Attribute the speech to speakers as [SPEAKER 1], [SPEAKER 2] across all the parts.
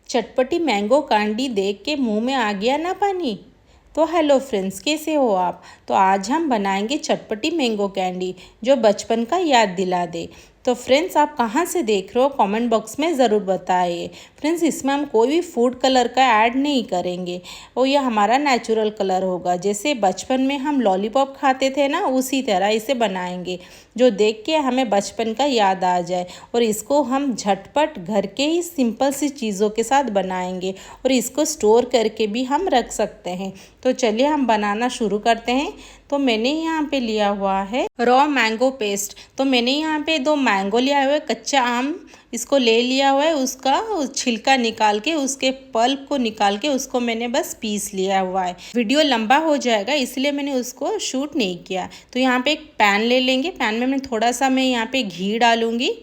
[SPEAKER 1] चटपटी mango candy देख के मुंह में आ गया ना पानी। तो हेलो फ्रेंड्स, कैसे हो आप। तो आज हम बनाएंगे चटपटी मैंगो कैंडी जो बचपन का याद दिला दे। तो फ्रेंड्स, आप कहाँ से देख रहे हो कमेंट बॉक्स में ज़रूर बताइए। फ्रेंड्स, इसमें हम कोई भी फूड कलर का ऐड नहीं करेंगे और यह हमारा नेचुरल कलर होगा। जैसे बचपन में हम लॉलीपॉप खाते थे ना, उसी तरह इसे बनाएंगे जो देख के हमें बचपन का याद आ जाए। और इसको हम झटपट घर के ही सिंपल सी चीज़ों के साथ बनाएंगे और इसको स्टोर करके भी हम रख सकते हैं। तो चलिए हम बनाना शुरू करते हैं। तो मैंने यहाँ पे लिया हुआ है रॉ मैंगो पेस्ट। तो मैंने यहाँ पे 2 मैंगो लिया हुआ है, कच्चा आम इसको ले लिया हुआ है। उसका छिलका निकाल के, उसके पल्प को निकाल के उसको मैंने बस पीस लिया हुआ है। वीडियो लंबा हो जाएगा इसलिए मैंने उसको शूट नहीं किया। तो यहाँ पे एक पैन ले लेंगे। पैन में मैं थोड़ा सा यहाँ पे घी डालूंगी।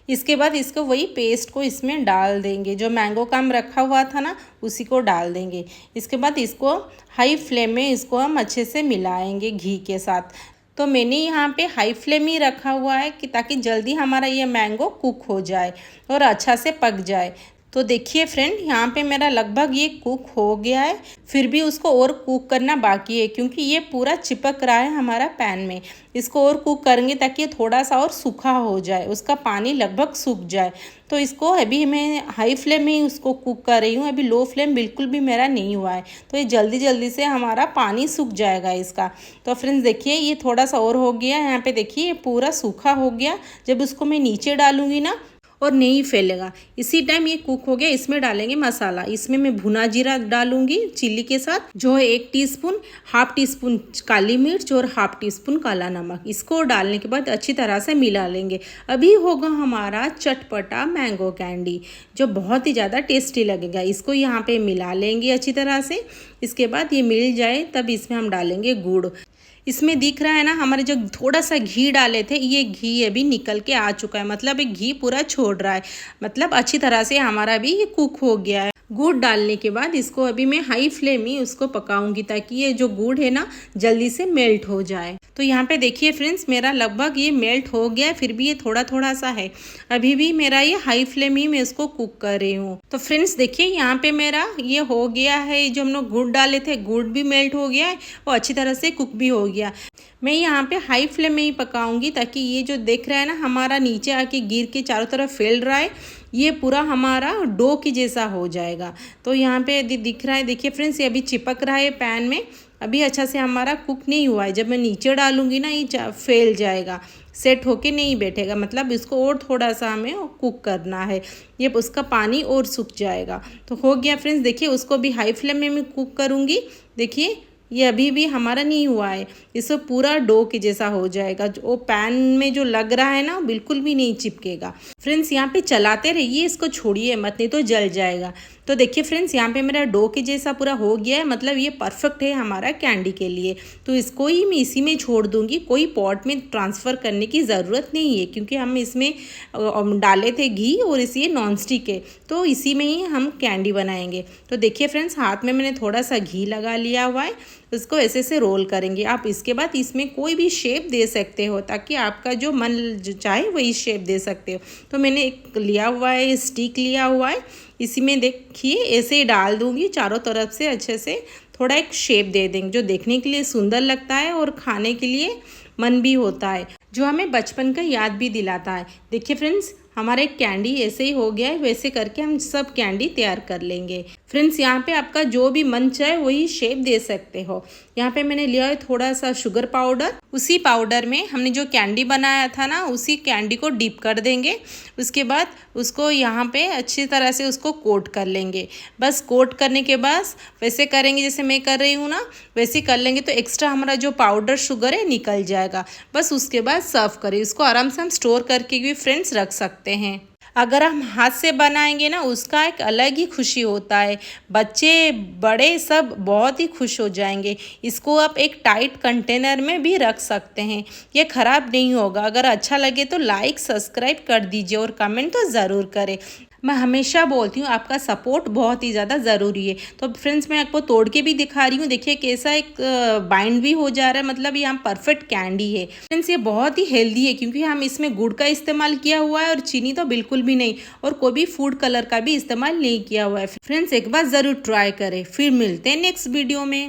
[SPEAKER 1] इसके बाद इसको वही पेस्ट को इसमें डाल देंगे, जो मैंगो का हम रखा हुआ था ना उसी को डाल देंगे। इसके बाद इसको हाई फ्लेम में इसको हम अच्छे से मिलाएंगे घी के साथ। तो मैंने यहाँ पे हाई फ्लेम ही रखा हुआ है कि ताकि जल्दी हमारा ये मैंगो कुक हो जाए और अच्छा से पक जाए। तो देखिए फ्रेंड, यहाँ पे मेरा लगभग ये कुक हो गया है। फिर भी उसको और कुक करना बाकी है क्योंकि ये पूरा चिपक रहा है हमारा पैन में। इसको और कुक करेंगे ताकि ये थोड़ा सा और सूखा हो जाए, उसका पानी लगभग सूख जाए। तो इसको अभी मैं हाई फ्लेम में ही उसको कुक कर रही हूँ, अभी लो फ्लेम बिल्कुल भी मेरा नहीं हुआ है। तो ये जल्दी जल्दी से हमारा पानी सूख जाएगा इसका। तो फ्रेंड्स देखिए, ये थोड़ा सा और हो गया। यहाँ पे देखिए ये पूरा सूखा हो गया। जब उसको मैं नीचे डालूंगी ना और नहीं फैलेगा, इसी टाइम ये कुक हो गया। इसमें डालेंगे मसाला। इसमें मैं भुना जीरा डालूंगी चिल्ली के साथ, जो है 1 टीस्पून, हाफ टी स्पून काली मिर्च और हाफ टी स्पून काला नमक। इसको डालने के बाद अच्छी तरह से मिला लेंगे। अभी होगा हमारा चटपटा मैंगो कैंडी जो बहुत ही ज़्यादा टेस्टी लगेगा। इसको यहाँ पे मिला लेंगे अच्छी तरह से। इसके बाद ये मिल जाए तब इसमें हम डालेंगे गुड़। इसमें दिख रहा है ना, हमारे जो थोड़ा सा घी डाले थे ये घी अभी निकल के आ चुका है, मतलब ये घी पूरा छोड़ रहा है, मतलब अच्छी तरह से हमारा भी ये कुक हो गया है। गुड़ डालने के बाद इसको अभी मैं हाई फ्लेम में उसको पकाऊंगी ताकि ये जो गुड़ है ना जल्दी से मेल्ट हो जाए। तो यहाँ पे देखिए फ्रेंड्स, मेरा लगभग ये मेल्ट हो गया है, फिर भी ये थोड़ा थोड़ा सा है। अभी भी मेरा ये हाई फ्लेम ही मैं इसको कुक कर रही हूँ। तो फ्रेंड्स देखिए, यहाँ पे मेरा ये हो गया है। जो हम लोग गुड़ डाले थे गुड़ भी मेल्ट हो गया है और अच्छी तरह से कुक भी हो गया। मैं यहाँ पे हाई फ्लेम में ही पकाऊंगी ताकि ये जो देख रहा है ना हमारा नीचे आके गिर के चारों तरफ फैल रहा है, ये पूरा हमारा डो की जैसा हो जाएगा। तो यहाँ पे दिख रहा है, देखिए फ्रेंड्स, ये अभी चिपक रहा है पैन में, अभी अच्छा से हमारा कुक नहीं हुआ है। जब मैं नीचे डालूंगी ना ये फैल जाएगा, सेट होके नहीं बैठेगा, मतलब इसको और थोड़ा सा हमें कुक करना है, ये उसका पानी और सूख जाएगा। तो हो गया फ्रेंड्स, देखिए उसको भी हाई फ्लेम में मैं कुक करूँगी। देखिए ये अभी भी हमारा नहीं हुआ है, इसको पूरा डो के जैसा हो जाएगा। जो पैन में जो लग रहा है ना बिल्कुल भी नहीं चिपकेगा। फ्रेंड्स यहाँ पे चलाते रहिए, इसको छोड़िए मत, नहीं तो जल जाएगा। तो देखिए फ्रेंड्स, यहाँ पे मेरा डो के जैसा पूरा हो गया है, मतलब ये परफेक्ट है हमारा कैंडी के लिए। तो इसको ही मैं इसी में छोड़ दूंगी, कोई पॉट में ट्रांसफ़र करने की ज़रूरत नहीं है क्योंकि हम इसमें डाले थे घी और इसी नॉन स्टिक है, तो इसी में ही हम कैंडी बनाएंगे। तो देखिए फ्रेंड्स, हाथ में मैंने थोड़ा सा घी लगा लिया हुआ है, इसको ऐसे से रोल करेंगे आप। इसके बाद इसमें कोई भी शेप दे सकते हो ताकि आपका जो मन चाहे वही शेप दे सकते हो। तो मैंने एक लिया हुआ है, स्टिक लिया हुआ है, इसी में देखिए ऐसे ही डाल दूंगी चारों तरफ से, अच्छे से थोड़ा एक शेप दे देंगे जो देखने के लिए सुंदर लगता है और खाने के लिए मन भी होता है, जो हमें बचपन का याद भी दिलाता है। देखिए फ्रेंड्स, हमारा एक कैंडी ऐसे ही हो गया है। वैसे करके हम सब कैंडी तैयार कर लेंगे। फ्रेंड्स यहाँ पे आपका जो भी मन चाहे वही शेप दे सकते हो। यहाँ पे मैंने लिया है थोड़ा सा शुगर पाउडर, उसी पाउडर में हमने जो कैंडी बनाया था ना उसी कैंडी को डिप कर देंगे। उसके बाद उसको यहाँ पे अच्छी तरह से उसको कोट कर लेंगे। बस कोट करने के बाद वैसे करेंगे जैसे मैं कर रही हूँ ना, वैसे कर लेंगे तो एक्स्ट्रा हमारा जो पाउडर शुगर है निकल जाएगा। बस उसके बाद सर्व करें, इसको आराम से हम स्टोर करके भी फ्रेंड्स रख सकते हैं। अगर हम हाथ से बनाएंगे ना उसका एक अलग ही खुशी होता है, बच्चे बड़े सब बहुत ही खुश हो जाएंगे। इसको आप एक टाइट कंटेनर में भी रख सकते हैं, ये ख़राब नहीं होगा। अगर अच्छा लगे तो लाइक सब्सक्राइब कर दीजिए और कमेंट तो ज़रूर करें। मैं हमेशा बोलती हूँ आपका सपोर्ट बहुत ही ज़्यादा ज़रूरी है। तो फ्रेंड्स मैं आपको तोड़ के भी दिखा रही हूँ, देखिए कैसा एक बाइंड भी हो जा रहा है, मतलब ये हम परफेक्ट कैंडी है। फ्रेंड्स ये बहुत ही हेल्दी है क्योंकि हम इसमें गुड़ का इस्तेमाल किया हुआ है और चीनी तो बिल्कुल भी नहीं, और कोई भी फूड कलर का भी इस्तेमाल नहीं किया हुआ है। फ्रेंड्स एक बार ज़रूर ट्राई करें। फिर मिलते हैं नेक्स्ट वीडियो में।